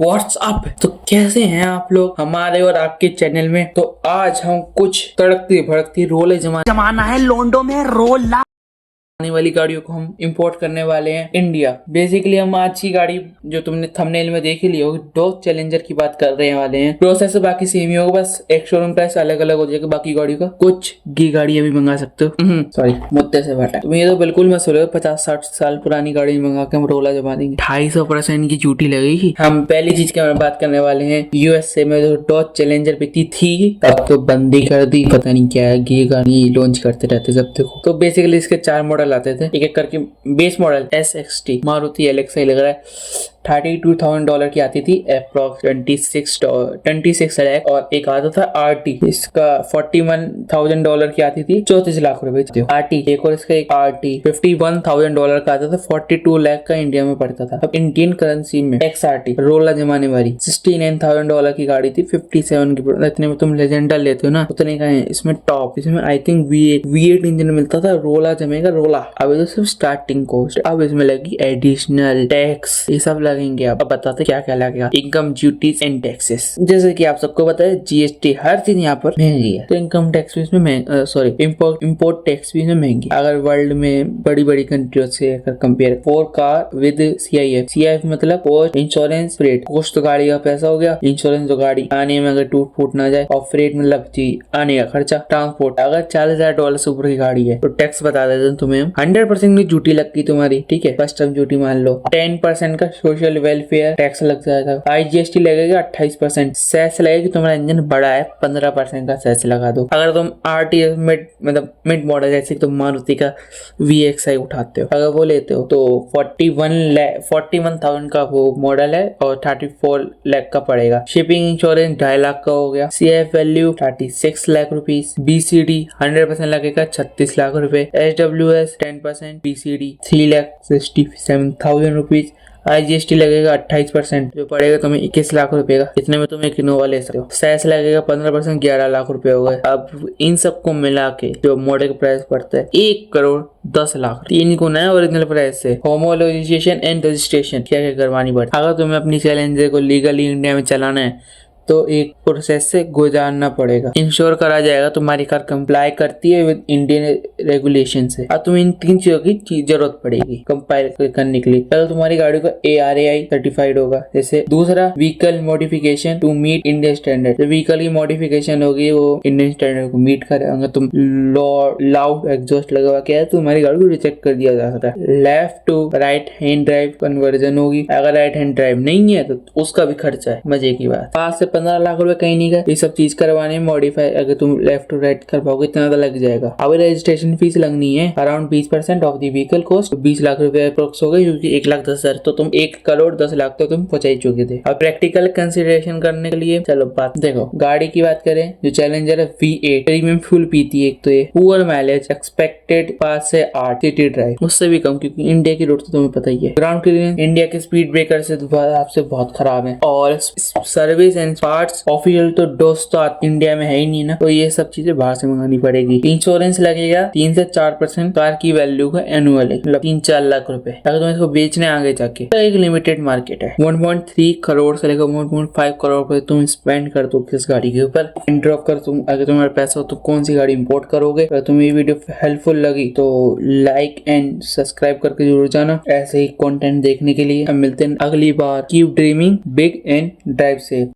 WhatsApp. तो कैसे हैं आप लोग हमारे और आपके चैनल में। तो आज हम कुछ तड़कती भड़कती रोले जमाना है लोंडो में रोला आने वाली गाड़ियों को हम इंपोर्ट करने वाले हैं इंडिया। बेसिकली हम आज की गाड़ी जो तुमने थंबनेल में देख ही ली होगी, डॉज चैलेंजर की बात कर रहे वाले हैं। प्रोसेस बाकी सेम ही होगा, बस एक शोरूम प्राइस अलग अलग हो जाएगा बाकी गाड़ियों का। कुछ गी गाड़ियां भी मंगा सकते हो। सॉरी मुद्दे से हटा। तुम ये तो बिल्कुल मत सोचो 50-60 साल पुरानी गाड़ी मंगा के हम रोला जमा देंगे। 250% की ड्यूटी लगेगी। हम पहली चीज की बात करने वाले हैं, यूएसए में जो डॉज चैलेंजर बिकती थी तब तो बंदी कर दी, पता नहीं क्या है, गी गाड़ी लॉन्च करते रहते जब देखो। तो बेसिकली इसके 4 मॉडल आते थे, एक एक करके। Base model SXT Maruti Alexa लग रहा है, $32,000 की आती थी, अप्रॉक्स 26 लाख। और एक आता था RT, इसका $41,000 की आती थी, 34 लाख रुपए RT। एक और इसका एक RT $51,000 का आता था, 42 लाख का इंडिया में पड़ता था। अब इंडियन करेंसी में XRT रोला जमाने वाली $69,000 की गाड़ी थी, 57 की। इतने में तुम लेजेंडर लेते हो ना, उतने का है इसमें टॉप। इसमें आई थिंक V8 इंजन मिलता था। रोला जमेगा रोला। अब तो सिर्फ स्टार्टिंग कॉस्ट, अब इसमें लगी एडिशनल टैक्स, ये सब लगेंगे। अब बताते क्या क्या लगेगा। इनकम ड्यूटीज एंड टैक्सेस, जैसे कि आप सबको पता है GST हर चीज यहाँ पर महंगी है। तो इनकम टैक्स भी इसमें इम्पोर्ट टैक्स भी इसमें महंगी। अगर वर्ल्ड में बड़ी बड़ी कंट्रियों से अगर compare, for car with CIF मतलब पोस्ट इंश्योरेंस फ्रेट। पोस्ट तो गाड़ी का पैसा हो गया, इंश्योरेंस तो गाड़ी आने में अगर टूट फूट ना जाए, और फ्रेट मतलब आने का खर्चा, ट्रांसपोर्ट। अगर $40,000 से ऊपर की गाड़ी है तो टैक्स बता देते हैं तुम्हें। 100% की ड्यूटी लगती तुम्हारी, ठीक है। कस्टम ड्यूटी मान लो, 10% का सोशल वेलफेयर टैक्स लग जाएगा। IGST लगेगा 28%। सेस लगेगा, तुम्हारा इंजन बड़ा है 15% का सेस लगा दो। अगर तुम RT मिड मॉडल जैसे तुम मारुति का VXI उठाते हो, अगर वो लेते हो तो 41,000 का वो मॉडल है और 34 लाख का पड़ेगा। शिपिंग इंश्योरेंस 2.5 लाख का हो गया। CIF value 36 lakh rupees. BCD 100% लगेगा 36 लाख रुपए। SWS 10%। BCD 3,67,000 rupees. IGST लगेगा 28%, जो पड़ेगा तुम्हें 21 लाख रुपए का। इतने में तुम एक इनोवा ले सकते हो। सेस लगेगा 15%, 11 लाख रुपए हो गए। अब इन सबको मिला के जो मॉडल का प्राइस पड़ता है 1,10,00,000। 3 गुना है ओरिजिनल प्राइस से। होमोलोगाइजेशन एंड रजिस्ट्रेशन क्या क्या करवानी पड़ती है। अगर तुम्हें अपनी चैलेंजर को लीगली इंडिया में चलाना है तो एक प्रोसेस से गुजारना पड़ेगा। इंश्योर करा जाएगा तुम्हारी कार कंप्लाई करती है विद इंडियन रेगुलेशन से। अब तुम्हें इन 3 चीजों की जरूरत पड़ेगी कंपाइल करने के लिए। पहले तुम्हारी गाड़ी को ARAI सर्टिफाइड होगा, जैसे। दूसरा vehicle modification to meet Indian standard. जो व्हीकल की मॉडिफिकेशन होगी वो इंडियन स्टैंडर्ड को मीट करे। अगर तुम लाउड एग्जॉस्ट लगवा के है तो तुम्हारी गाड़ी को रिजेक्ट कर दिया जा सकता है। Left to right hand drive conversion होगी। अगर राइट हैंड ड्राइव नहीं है तो उसका भी खर्चा है। मजे की बात। 5 से 15 लाख रुपए कहीं नहीं गए। ये सब चीज करवाने में मॉडिफाई अगर तुम लेफ्ट टू राइट कर पाओगे इतना तो लग जाएगा। अब रजिस्ट्रेशन फीस लगनी है around 20% of the vehicle cost. 20 lakh रुपए अप्रोक्स हो गए, क्योंकि 1,10,000 तो तुम 1,10,00,000 तो तुम पहुंचा ही चुके थे। अब प्रैक्टिकल कंसिडरेशन करने के लिए चलो बात देखो। गाड़ी की बात करें, जो चैलेंजर है V8 प्रीमियम फ्यूल पीती है। एक तो ये पुअर माइलेज एक्सपेक्टेड 5 से 8 सिटी ड्राइव, उससे भी कम, क्योंकि इंडिया की रोड तो तुम्हें पता ही है। ग्राउंड क्लियरेंस इंडिया के स्पीड ब्रेकर से आपसे बहुत खराब है। और सर्विस एंड पार्ट्स ऑफिशियल तो डोज तो इंडिया में है ही नहीं ना, तो ये सब चीजें बाहर से मंगानी पड़ेगी। इंश्योरेंस लगेगा 3 से 4% कार की वैल्यू का एनुअल, मतलब 3-4 लाख रुपए। अगर तुम इसको बेचने आगे जाके तो एक लिमिटेड मार्केट है। 1.3 करोड़ से लेकर 1.5 करोड़ रुपए तुम स्पेंड कर दो किस गाड़ी के ऊपर। ड्रॉप कर तुम, अगर तुम्हारे पैसा हो तो कौन सी गाड़ी इंपोर्ट करोगे। अगर तुम्हें ये वीडियो हेल्पफुल लगी तो लाइक एंड सब्सक्राइब करके जरूर जाना ऐसे ही कंटेंट देखने के लिए। हम मिलते हैं अगली बार। Keep dreaming big and drive safe.